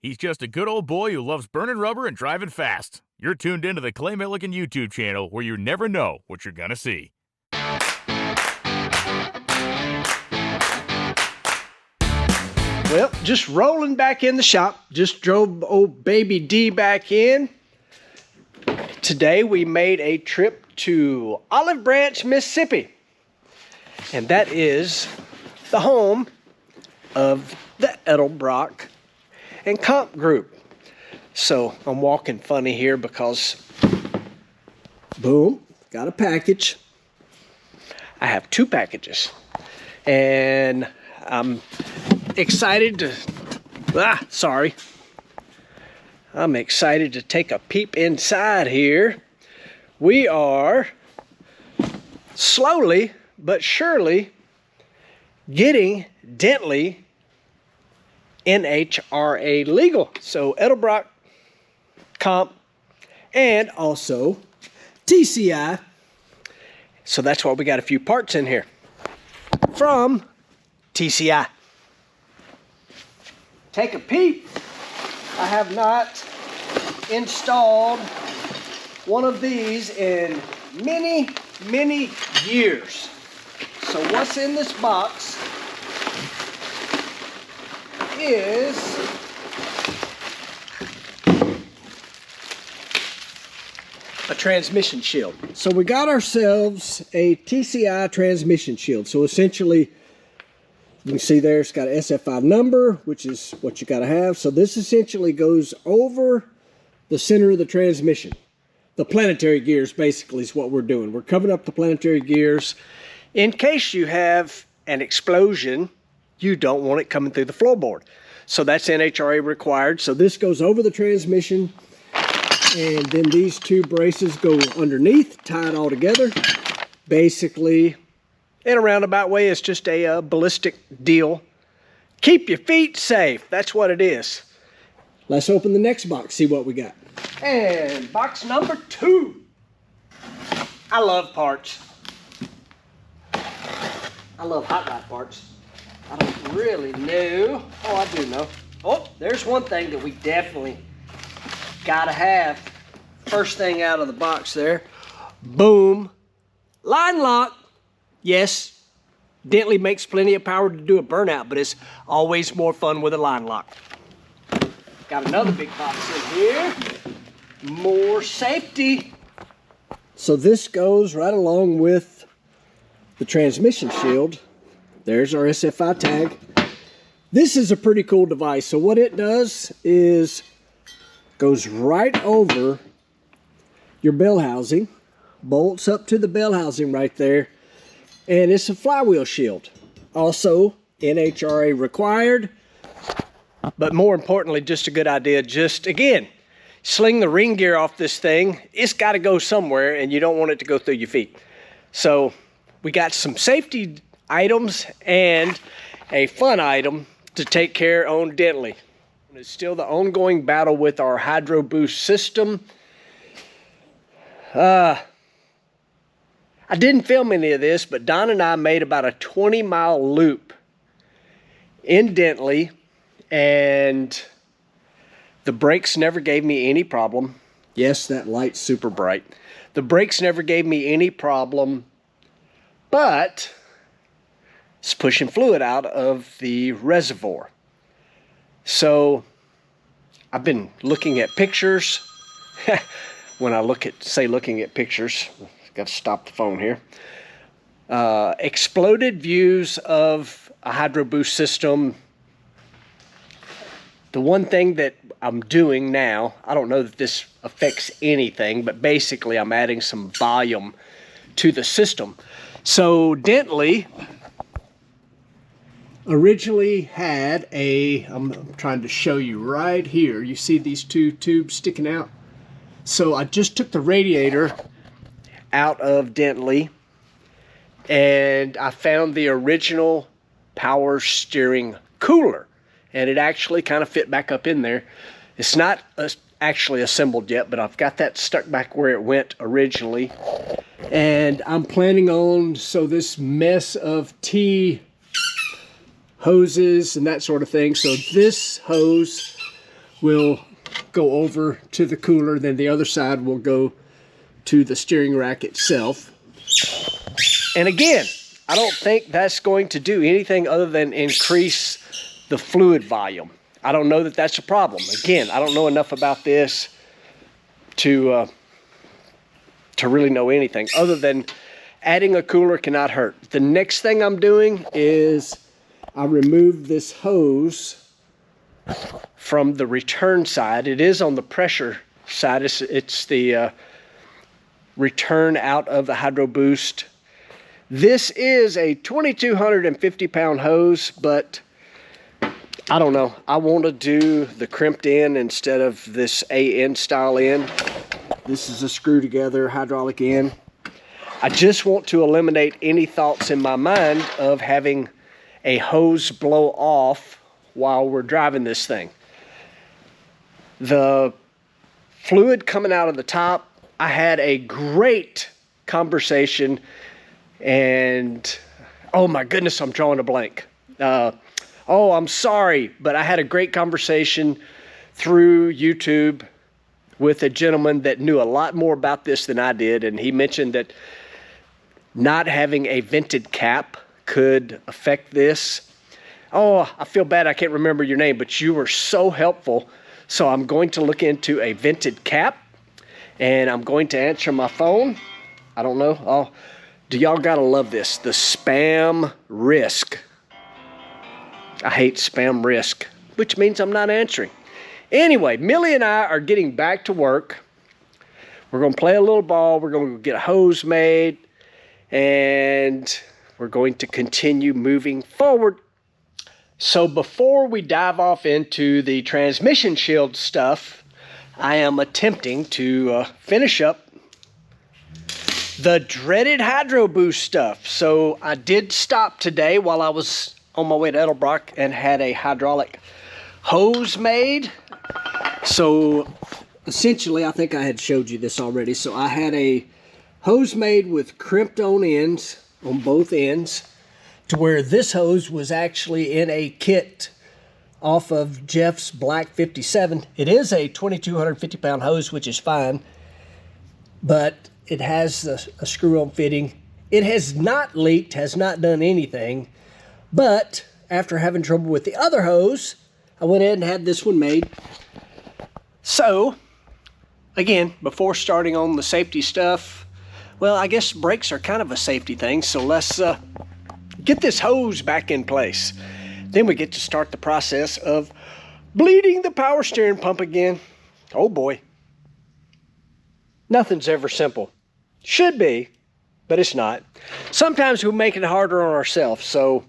He's just a good old boy who loves burning rubber and driving fast. You're tuned into the Clay Milligan YouTube channel where you never know what you're gonna see. Well, just rolling back in the shop. Just drove old baby D back in. Today we made a trip to Olive Branch, Mississippi. And that is the home of the Edelbrock and Comp Group. So I'm walking funny here because, boom, got a package. I have two packages. And I'm excited to, I'm excited to take a peep inside here. We are slowly but surely getting Dentley NHRA legal. So Edelbrock, Comp, and also TCI. So that's why we got a few parts in here from TCI. Take a peep. I have not installed one of these in many, many years. So what's in this box is a transmission shield. So we got ourselves a TCI transmission shield. So essentially, you can see there it's got an SF5 number, which is what you got to have. So this essentially goes over the center of the transmission. The planetary gears basically is what we're doing. We're covering up the planetary gears. In case you have an explosion, you don't want it coming through the floorboard. So that's NHRA required. So this goes over the transmission, and then these two braces go underneath, tie it all together. Basically, in a roundabout way, it's just a ballistic deal. Keep your feet safe. That's what it is. Let's open the next box, see what we got. And box number 2. I love parts. I love hot rod parts. I don't really know. Oh, I do know. Oh, there's one thing that we definitely gotta have. First thing out of the box there. Boom. Line lock. Yes, Dentley makes plenty of power to do a burnout, but it's always more fun with a line lock. Got another big box in here. More safety. So this goes right along with the transmission shield. There's our SFI tag. This is a pretty cool device. So what it does is goes right over your bell housing, bolts up to the bell housing right there. And it's a flywheel shield. Also, NHRA required. But more importantly, just a good idea. Just, again, sling the ring gear off this thing. It's got to go somewhere, and you don't want it to go through your feet. So, we got some safety items and a fun item to take care on Dentley. It's still the ongoing battle with our Hydro Boost system. I didn't film any of this, but Don and I made about a 20-mile loop in Dentley, and the brakes never gave me any problem. Yes, that light's super bright. The brakes never gave me any problem, but it's pushing fluid out of the reservoir. So I've been looking at pictures. When I looking at pictures, got to stop the phone here. Exploded views of a Hydro Boost system. The one thing that I'm doing now, I don't know that this affects anything, but basically I'm adding some volume to the system. So Dentley originally had I'm trying to show you right here. You see these two tubes sticking out? So I just took the radiator out of Dentley, and I found the original power steering cooler, and it actually kind of fit back up in there. It's not actually assembled yet, but I've got that stuck back where it went originally, and I'm planning on, so this mess of hoses and that sort of thing, so this hose will go over to the cooler, then the other side will go to the steering rack itself. And again, I don't think that's going to do anything other than increase the fluid volume. I don't know that that's a problem. Again, I don't know enough about this to really know anything other than adding a cooler cannot hurt. The next thing I'm doing is I remove this hose from the return side. It is on the pressure side. It's the return out of the Hydro Boost. This is a 2,250 pound hose, but I don't know. I want to do the crimped end instead of this AN style end. This is a screw together hydraulic end. I just want to eliminate any thoughts in my mind of having a hose blow off while we're driving this thing. The fluid coming out of the top, I had a great conversation and, oh my goodness, I'm drawing a blank. Oh, I'm sorry, but I had a great conversation through YouTube with a gentleman that knew a lot more about this than I did, and he mentioned that not having a vented cap could affect this. Oh, I feel bad I can't remember your name, but you were so helpful. So I'm going to look into a vented cap, and I'm going to answer my phone. I don't know. Oh, do y'all gotta love this? The spam risk. I hate spam risk, which means I'm not answering. Anyway, Millie and I are getting back to work. We're gonna play a little ball. We're gonna get a hose made, and we're going to continue moving forward. So before we dive off into the transmission shield stuff, I am attempting to finish up the dreaded Hydro Boost stuff. So I did stop today while I was on my way to Edelbrock and had a hydraulic hose made. So essentially, I think I had showed you this already. So I had a hose made with crimped on ends on both ends, to where this hose was actually in a kit off of Jeff's Black 57. It is a 2,250 pound hose, which is fine, but it has a screw-on fitting. It has not leaked, has not done anything, but after having trouble with the other hose, I went ahead and had this one made. So, again, before starting on the safety stuff, well, I guess brakes are kind of a safety thing, so let's get this hose back in place. Then we get to start the process of bleeding the power steering pump again. Oh boy. Nothing's ever simple. Should be, but it's not. Sometimes we make it harder on ourselves. So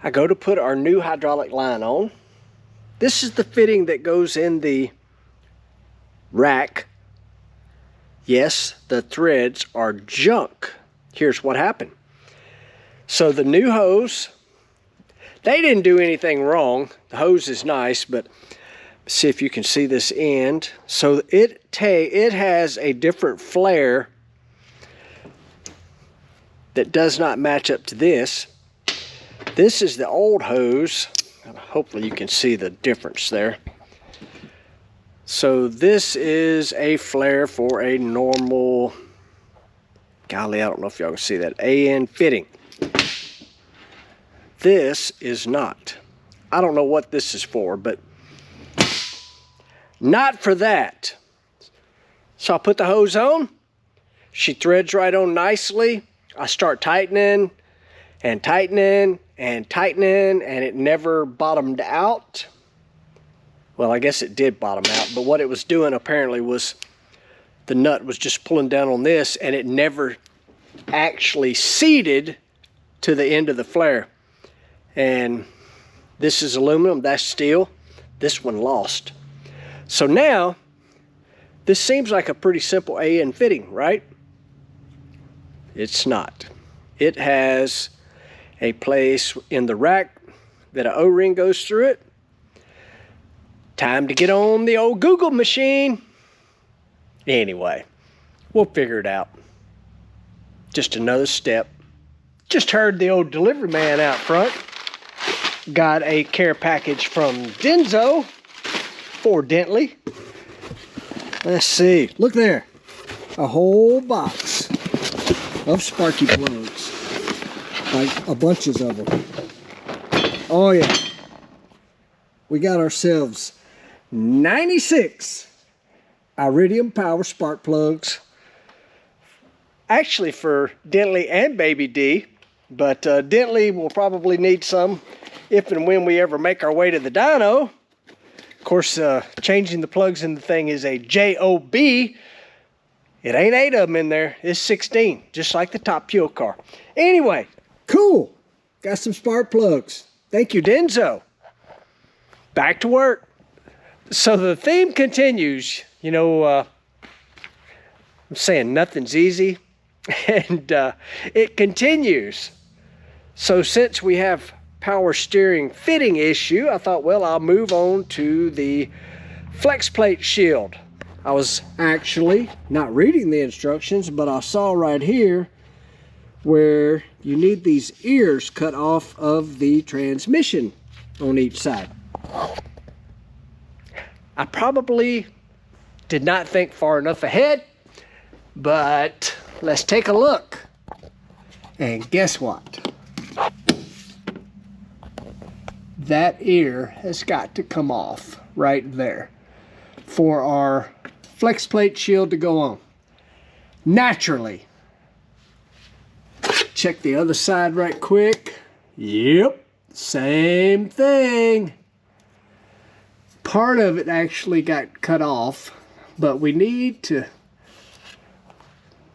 I go to put our new hydraulic line on. This is the fitting that goes in the rack. Yes, the threads are junk. Here's what happened. So the new hose, they didn't do anything wrong. The hose is nice, but see if you can see this end. So it has a different flare that does not match up to this. This is the old hose. Hopefully you can see the difference there. So this is a flare for a normal, golly, I don't know if y'all can see that, AN fitting. This is not. I don't know what this is for, but not for that. So I put the hose on. She threads right on nicely. I start tightening and tightening and tightening, and it never bottomed out. Well, I guess it did bottom out, but what it was doing apparently was the nut was just pulling down on this, and it never actually seated to the end of the flare. And this is aluminum, that's steel. This one lost. So now, this seems like a pretty simple AN fitting, right? It's not. It has a place in the rack that an O-ring goes through it. Time to get on the old Google machine. Anyway, we'll figure it out. Just another step. Just heard the old delivery man out front. Got a care package from Denso. for, Dentley. Let's see. Look there. A whole box of sparky plugs. Like a bunches of them. Oh yeah. We got ourselves 96 iridium power spark plugs. Actually for Dentley and Baby D. But Dentley will probably need some if and when we ever make our way to the dyno. Of course, changing the plugs in the thing is a job. It ain't 8 of them in there. It's 16, just like the top fuel car. Anyway, cool. Got some spark plugs. Thank you, Denzo. Back to work. So the theme continues. You know, I'm saying nothing's easy. And it continues. So since we have power steering fitting issue, I thought, well, I'll move on to the flex plate shield. I was actually not reading the instructions, but I saw right here where you need these ears cut off of the transmission on each side. I probably did not think far enough ahead, but let's take a look. And guess what? That ear has got to come off right there for our flex plate shield to go on. Naturally. Check the other side right quick. Yep, same thing. Part of it actually got cut off, but we need to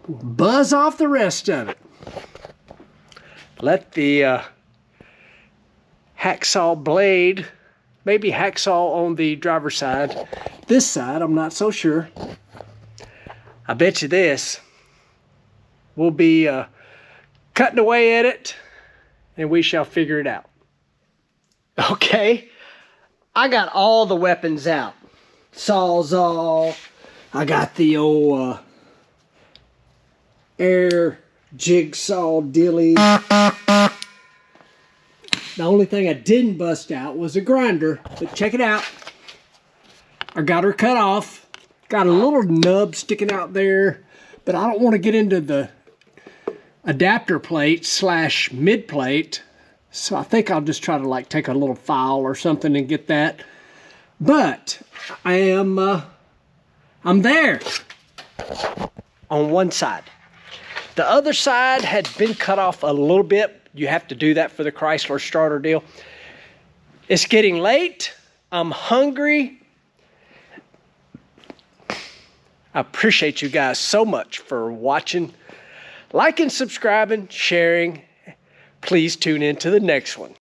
buzz off the rest of it. Let the hacksaw blade, maybe hacksaw on the driver's side. This side, I'm not so sure. I bet you this. We'll be cutting away at it, and we shall figure it out. Okay, I got all the weapons out. Sawzall. I got the old air jigsaw dilly. The only thing I didn't bust out was a grinder, but check it out. I got her cut off. Got a little nub sticking out there, but I don't want to get into the adapter plate / mid plate. So I think I'll just try to like take a little file or something and get that. But I'm there on one side. The other side had been cut off a little bit. You have to do that for the Chrysler starter deal. It's getting late. I'm hungry. I appreciate you guys so much for watching, liking, subscribing, sharing. Please tune in to the next one.